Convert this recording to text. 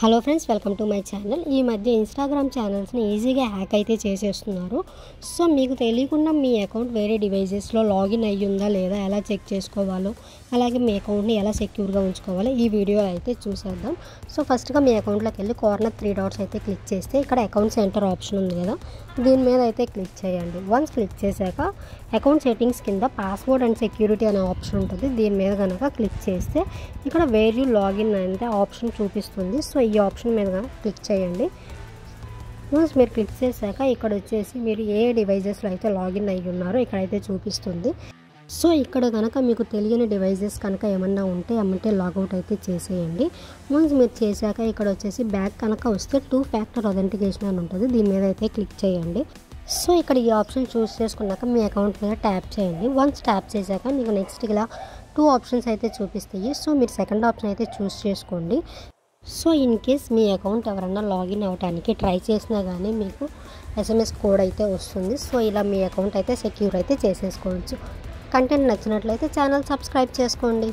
Hello friends, welcome to my channel. ఈ మధ్య Instagram ఛానల్స్ని ఈజీగా హ్యాక్ అయితే చేసేస్తున్నారు. సో మీకు తెలియకుండా మీ అకౌంట్ వేరే డివైజెస్లో లాగిన్ అయ్యిందా లేదా ఎలా చెక్ చేసుకోవాలో, అలాగే మీ అకౌంట్ని ఎలా సెక్యూర్గా ఉంచుకోవాలో ఈ వీడియో అయితే చూసేద్దాం. సో ఫస్ట్గా మీ అకౌంట్లోకి వెళ్ళి కార్నర్ 3 డాట్స్ అయితే క్లిక్ చేస్తే ఇక్కడ అకౌంట్ సెంటర్ ఆప్షన్ ఉంది కదా, దీని మీద అయితే క్లిక్ చేయండి. వన్స్ క్లిక్ చేశాక అకౌంట్ సెట్టింగ్స్ కింద పాస్వర్డ్ అండ్ సెక్యూరిటీ అనే ఆప్షన్ ఉంటుంది. దీని మీద కనుక క్లిక్ చేస్తే ఇక్కడ వేర్ యూ లాగిన్ అంటే ఆప్షన్ చూపిస్తుంది. సో ఈ ఆప్షన్ మీద క్లిక్ చేయండి. వన్స్ మీరు క్లిక్ చేశాక ఇక్కడ వచ్చేసి మీరు ఏ డివైజెస్లో అయితే లాగిన్ అయ్యి ఉన్నారో ఇక్కడైతే చూపిస్తుంది. సో ఇక్కడ కనుక మీకు తెలియని డివైజెస్ కనుక ఏమన్నా ఉంటే అమ్మంటే లాగౌట్ అయితే చేసేయండి. వన్స్ మీరు చేశాక ఇక్కడ వచ్చేసి బ్యాక్ కనుక వస్తే 2 ఫ్యాక్టర్ అథెంటికేషన్ అని ఉంటుంది. దీని మీద అయితే క్లిక్ చేయండి. సో ఇక్కడ ఈ ఆప్షన్ చూస్ చేసుకున్నాక మీ అకౌంట్ మీద ట్యాప్ చేయండి. వన్స్ ట్యాప్ చేశాక మీకు నెక్స్ట్ ఇలా 2 ఆప్షన్స్ అయితే చూపిస్తాయి. సో మీరు సెకండ్ ఆప్షన్ అయితే చూస్ చేసుకోండి. So in case me account ఎవరన్నా లాగిన్ అవ్వడానికి ట్రై చేసినా కానీ మీకు SMS కోడ్ అయితే వస్తుంది. సో ఇలా మీ అకౌంట్ అయితే సెక్యూర్ అయితే చేసేసుకోవచ్చు. కంటెంట్ నచ్చినట్లయితే ఛానల్ సబ్స్క్రైబ్ చేసుకోండి.